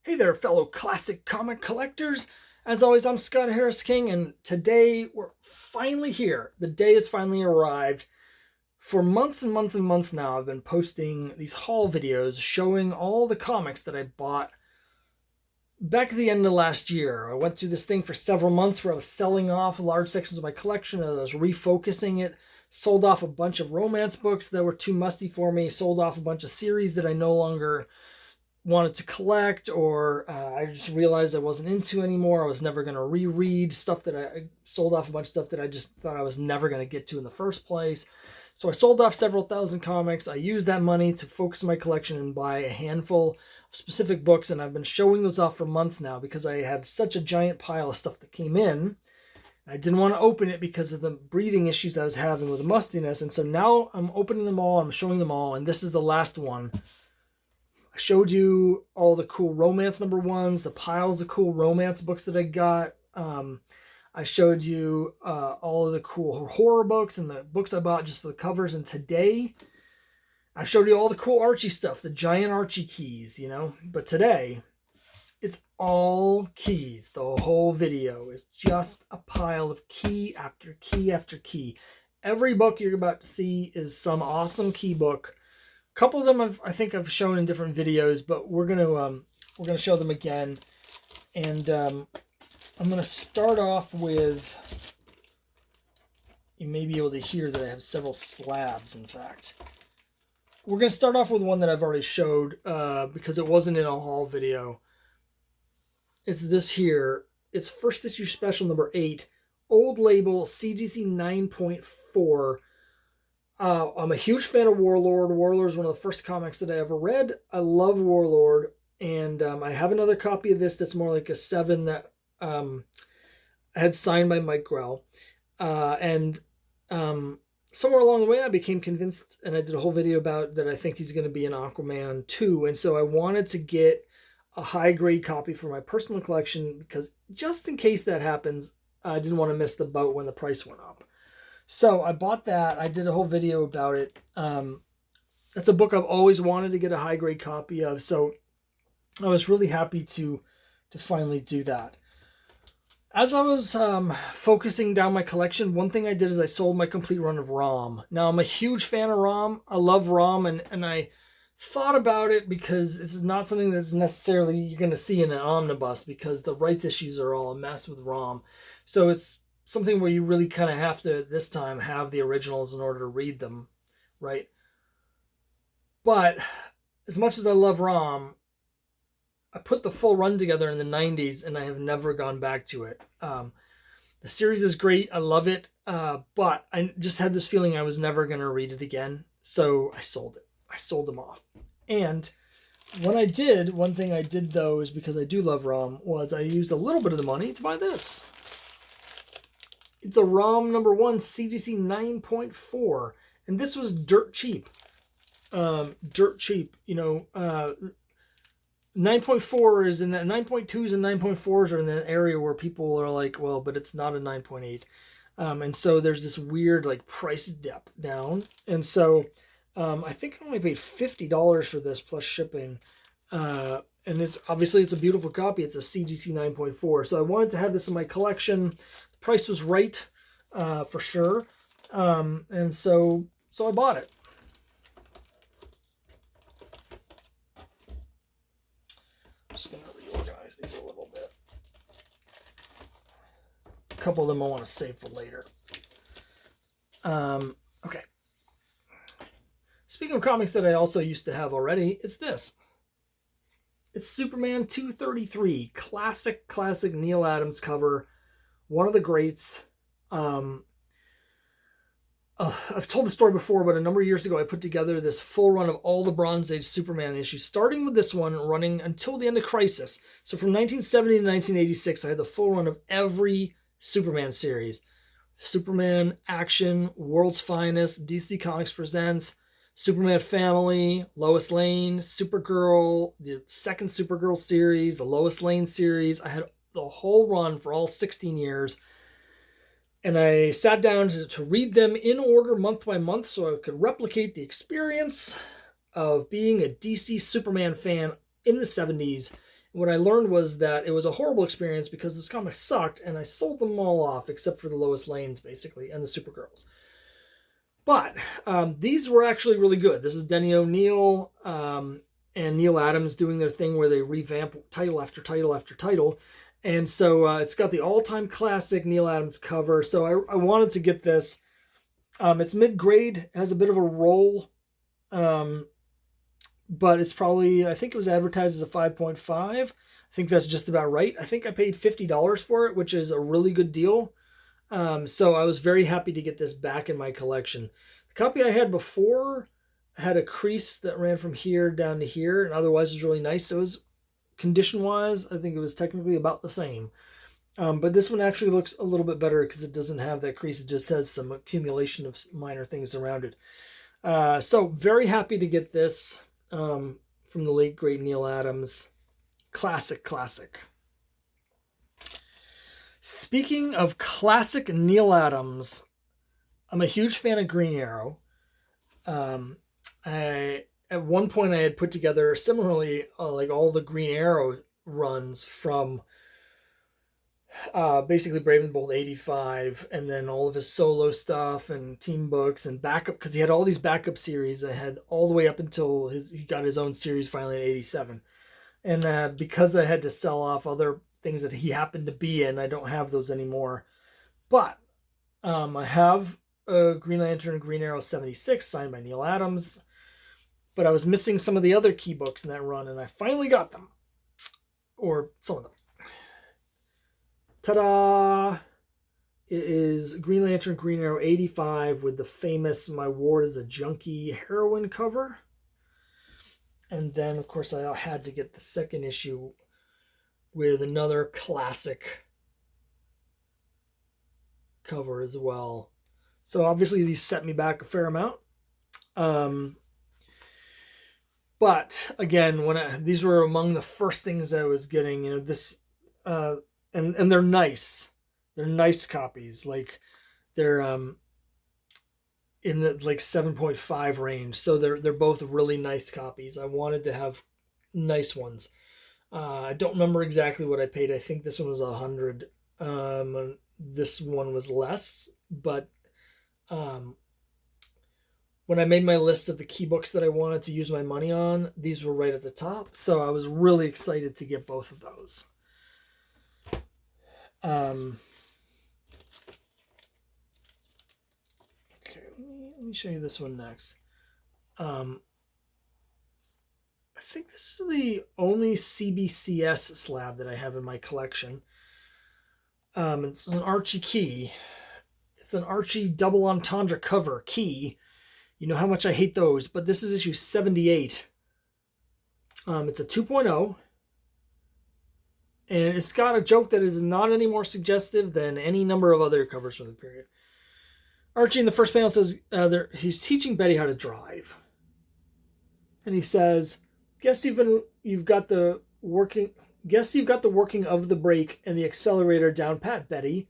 Hey there, fellow classic comic collectors. As always, I'm Scott Harris King, and today we're finally here. The day has finally arrived. For months and months and months now, I've been posting these haul videos showing all the comics that I bought back at the end of last year. I went through this thing for several months where I was selling off large sections of my collection. I was refocusing it, sold off a bunch of romance books that were too musty for me, sold off a bunch of series that I no longer wanted to collect, or I just realized I wasn't into anymore. I was never going to reread stuff that I sold off, a bunch of stuff that I just thought I was never going to get to in the first place. So I sold off several thousand comics. I used that money to focus my collection and buy a handful of specific books, and I've been showing those off for months now because I had such a giant pile of stuff that came in. I didn't want to open it because of the breathing issues I was having with the mustiness, and so now I'm opening them all, I'm showing them all, and this is the last one. I showed you all the cool romance number ones, the piles of cool romance books that I got. I showed you all of the cool horror books and the books I bought just for the covers. And today, I showed you all the cool Archie stuff, the giant Archie keys, you know. But today, it's all keys. The whole video is just a pile of key after key after key. Every book you're about to see is some awesome key book. A couple of them I think I've shown in different videos, but we're gonna show them again. And I'm gonna start off with, you may be able to hear that I have several slabs. In fact, we're gonna start off with one that I've already showed because it wasn't in a haul video. It's this here. It's first issue special number 8, old label CGC 9.4. I'm a huge fan of Warlord. Warlord is one of the first comics that I ever read. I love Warlord, and I have another copy of this that's more like a 7 that I had signed by Mike Grell. And somewhere along the way, I became convinced, and I did a whole video about that I think he's going to be an Aquaman 2. And so I wanted to get a high-grade copy for my personal collection because just in case that happens, I didn't want to miss the boat when the price went up. So I bought that. I did a whole video about it. That's a book I've always wanted to get a high grade copy of. So I was really happy to finally do that. As I was focusing down my collection, one thing I did is I sold my complete run of ROM. Now I'm a huge fan of ROM. I love ROM, and I thought about it because it's not something that's necessarily you're going to see in an omnibus because the rights issues are all a mess with ROM. So it's something where you really kind of have to, this time, have the originals in order to read them, right? But as much as I love ROM, I put the full run together in the 90s, and I have never gone back to it. The series is great. I love it. But I just had this feeling I was never going to read it again. So I sold it. I sold them off. And when I did, one thing I did, though, is because I do love ROM, was I used a little bit of the money to buy this. It's a ROM number 1 CGC 9.4, and this was dirt cheap. Dirt cheap, you know. 9.4 is in that 9.2s and 9.4s are in that area where people are like, well, but it's not a 9.8. And so there's this weird like price dip down. And so I think I only paid $50 for this plus shipping. And it's obviously it's a beautiful copy. It's a CGC 9.4. So I wanted to have this in my collection. Price was right for sure, and so I bought it. I'm just gonna reorganize these a little bit. A couple of them I want to save for later. Okay. Speaking of comics that I also used to have already, it's this. It's Superman 233, classic Neil Adams cover. One of the greats. I've told the story before, but a number of years ago, I put together this full run of all the Bronze Age Superman issues, starting with this one, running until the end of Crisis. So from 1970 to 1986, I had the full run of every Superman series. Superman Action, World's Finest, DC Comics Presents, Superman Family, Lois Lane, Supergirl, the second Supergirl series, the Lois Lane series. I had the whole run for all 16 years. And I sat down to read them in order month by month so I could replicate the experience of being a DC Superman fan in the 70s What I learned was that it was a horrible experience because this comic sucked, and I sold them all off except for the Lois Lanes, basically, and the Supergirls. But these were actually really good. This is Denny O'Neil and Neil Adams doing their thing where they revamp title after title after title. And so it's got the all-time classic Neil Adams cover. So I wanted to get this. It's mid-grade, has a bit of a roll, but it's probably, I think it was advertised as a 5.5. I think that's just about right. I think I paid $50 for it, which is a really good deal. So I was very happy to get this back in my collection. The copy I had before had a crease that ran from here down to here, and otherwise was really nice. So it was, condition-wise, I think it was technically about the same. But this one actually looks a little bit better because it doesn't have that crease. It just has some accumulation of minor things around it. So very happy to get this from the late, great Neil Adams. Classic. Speaking of classic Neil Adams, I'm a huge fan of Green Arrow. At one point I had put together similarly like all the Green Arrow runs from basically Brave and Bold 85, and then all of his solo stuff and team books and backup, because he had all these backup series I had all the way up until he got his own series finally in 87. And because I had to sell off other things that he happened to be in, I don't have those anymore. But I have a Green Lantern and Green Arrow 76 signed by Neil Adams, but I was missing some of the other key books in that run, and I finally got them. Or some of them. Ta-da! It is Green Lantern, Green Arrow 85 with the famous My Ward is a Junkie heroine cover. And then, of course, I had to get the second issue with another classic cover as well. So obviously these set me back a fair amount. But again, these were among the first things I was getting. You know, this, and they're nice. They're nice copies. Like they're in the like 7.5 range. So they're both really nice copies. I wanted to have nice ones. I don't remember exactly what I paid. I think this one was $100. This one was less, but when I made my list of the key books that I wanted to use my money on, these were right at the top. So I was really excited to get both of those. Okay, let me show you this one next. I think this is the only CBCS slab that I have in my collection. It's an Archie key. It's an Archie double entendre cover key. You know how much I hate those, but this is issue 78. It's a 2.0. And it's got a joke that is not any more suggestive than any number of other covers from the period. Archie in the first panel says he's teaching Betty how to drive. And he says, guess you've got the working of the brake and the accelerator down pat, Betty.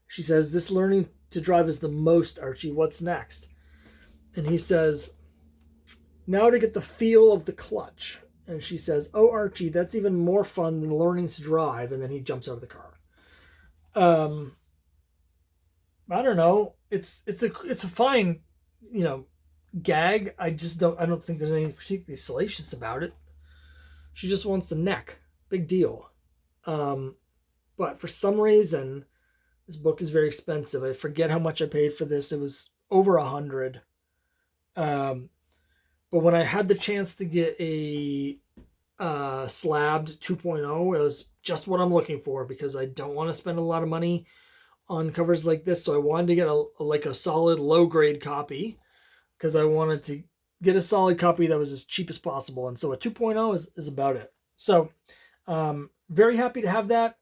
She says, this learning to drive is the most, Archie. What's next? And he says, now to get the feel of the clutch. And she says, oh, Archie, that's even more fun than learning to drive. And then he jumps out of the car. I don't know. It's a fine, gag. I don't think there's anything particularly salacious about it. She just wants the neck. Big deal. But for some reason, this book is very expensive. I forget how much I paid for this. It was over $100. But when I had the chance to get a slabbed 2.0, it was just what I'm looking for, because I don't want to spend a lot of money on covers like this. So I wanted to get a solid low grade copy, because I wanted to get a solid copy that was as cheap as possible. And so a 2.0 is about it. So very happy to have that.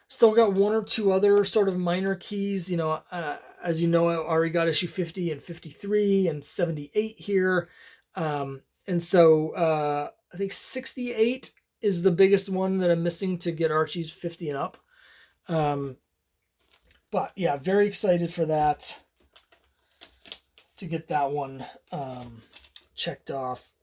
Still got one or two other sort of minor keys. As you know, I already got issue 50 and 53 and 78 here. And so I think 68 is the biggest one that I'm missing to get Archie's 50 and up. But yeah, very excited for that, to get that one checked off.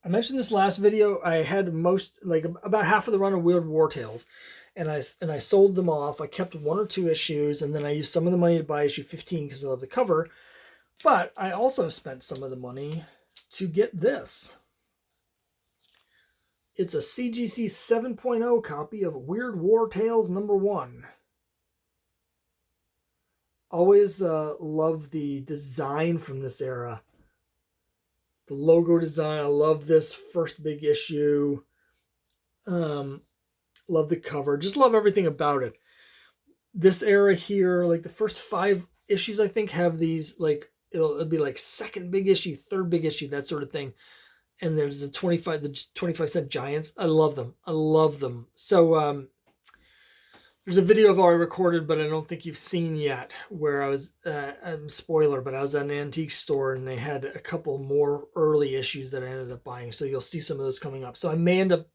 I mentioned this last video. I had about half of the run of Weird War Tales, and I sold them off. I kept 1 or 2 issues, and then I used some of the money to buy issue 15 because I love the cover. But I also spent some of the money to get this. It's a CGC 7.0 copy of Weird War Tales #1. Always love the design from this era. The logo design, I love this first big issue. Love the cover. Just love everything about it. This era here, like the first 5 issues, I think, have these, like, it'll be like second big issue, third big issue, that sort of thing. And there's the 25-cent giants. I love them. I love them. So there's a video I've already recorded, but I don't think you've seen yet, where I was, spoiler, but I was at an antique store and they had a couple more early issues that I ended up buying. So you'll see some of those coming up. So I may end up,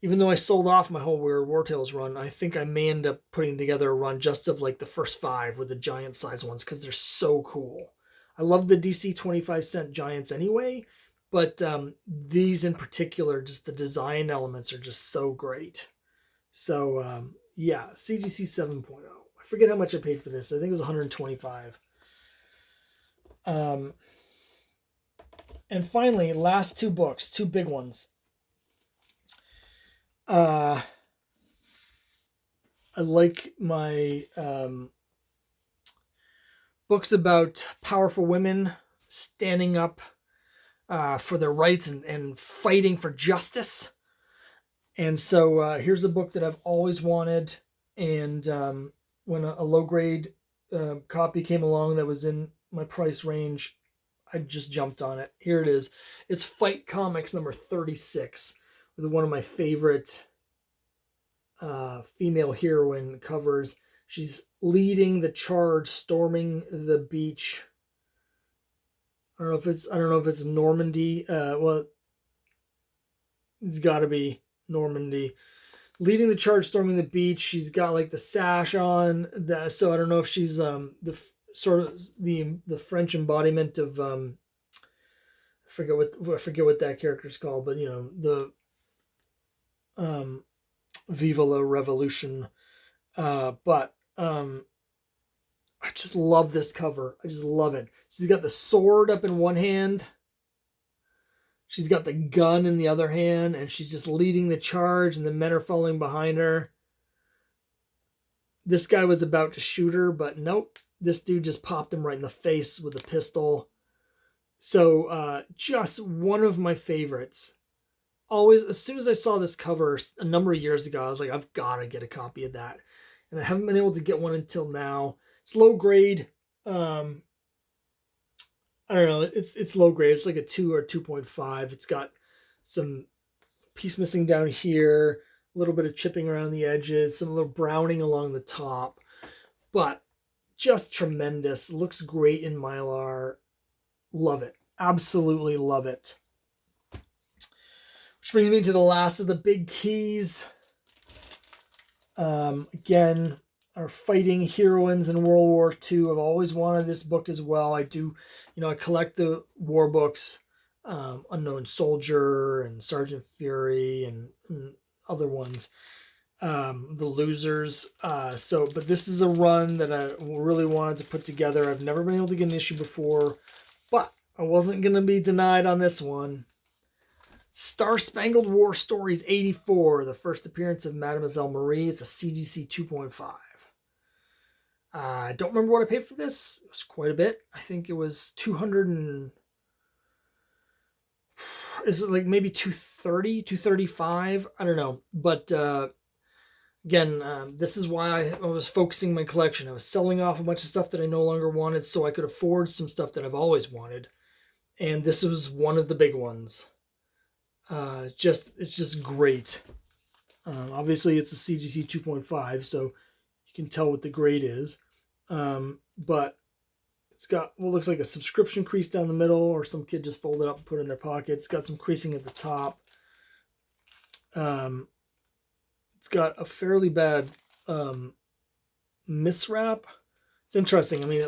even though I sold off my whole Weird War Tales run, I think I may end up putting together a run just of like the first 5 with the giant size ones, because they're so cool. I love the DC 25-cent giants anyway, but these in particular, just the design elements are just so great. So yeah, CGC 7.0. I forget how much I paid for this. I think it was $125. And finally, last 2 books, 2 big ones. I like my books about powerful women standing up for their rights and fighting for justice. And so here's a book that I've always wanted. And when a low-grade copy came along that was in my price range, I just jumped on it. Here it is. It's Fight Comics number 36, with one of my favorite female heroine covers. She's leading the charge, storming the beach. I don't know if it's Normandy. Well, it's got to be Normandy. Leading the charge, storming the beach. She's got like the sash on. So I don't know if she's the French embodiment of I forget what that character's called, but you know, the Viva la Revolution. But I just love this cover. I just love it. She's got the sword up in one hand. She's got the gun in the other hand, and she's just leading the charge, and the men are following behind her. This guy was about to shoot her, but nope. This dude just popped him right in the face with a pistol. So just one of my favorites. Always, as soon as I saw this cover a number of years ago, I was like, I've got to get a copy of that. And I haven't been able to get one until now. It's low grade. I don't know. It's low grade. It's like a 2 or 2.5. It's got some piece missing down here, a little bit of chipping around the edges, some little browning along the top, but just tremendous. Looks great in Mylar. Love it. Absolutely love it. Which brings me to the last of the big keys. Again, our fighting heroines in World War II. I've always wanted this book as well. I do, I collect the war books, Unknown Soldier and Sergeant Fury and other ones, The Losers. But this is a run that I really wanted to put together. I've never been able to get an issue before, but I wasn't going to be denied on this one. Star Spangled War Stories 84, the first appearance of Mademoiselle Marie. It's a CGC 2.5. I don't remember what I paid for this. It was quite a bit. I think it was 200 and... Is it like maybe 230, 235? I don't know. But again, this is why I was focusing my collection. I was selling off a bunch of stuff that I no longer wanted so I could afford some stuff that I've always wanted. And this was one of the big ones. It's just great. Obviously, it's a CGC 2.5, so you can tell what the grade is. But it's got what looks like a subscription crease down the middle, or some kid just folded it up and put it in their pocket. It's got some creasing at the top. It's got a fairly bad miswrap. It's interesting. I mean,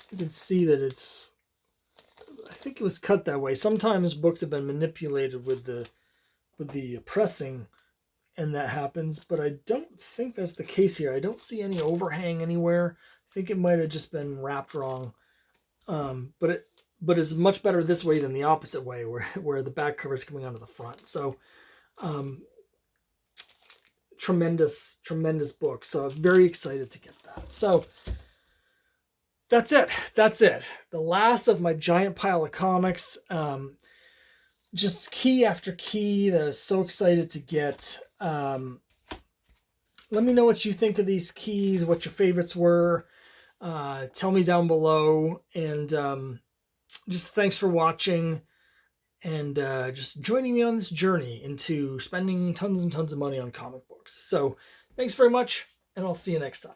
you can see that it's think it was cut that way. Sometimes books have been manipulated with the pressing, and that happens, but I don't think that's the case here. I don't see any overhang anywhere. I think it might have just been wrapped wrong. But it's much better this way than the opposite way, where the back cover is coming onto the front. So tremendous book. So I'm very excited to get that. So that's it. The last of my giant pile of comics. Just key after key that I was so excited to get. Let me know what you think of these keys, what your favorites were. Tell me down below. And just thanks for watching and just joining me on this journey into spending tons and tons of money on comic books. So thanks very much, and I'll see you next time.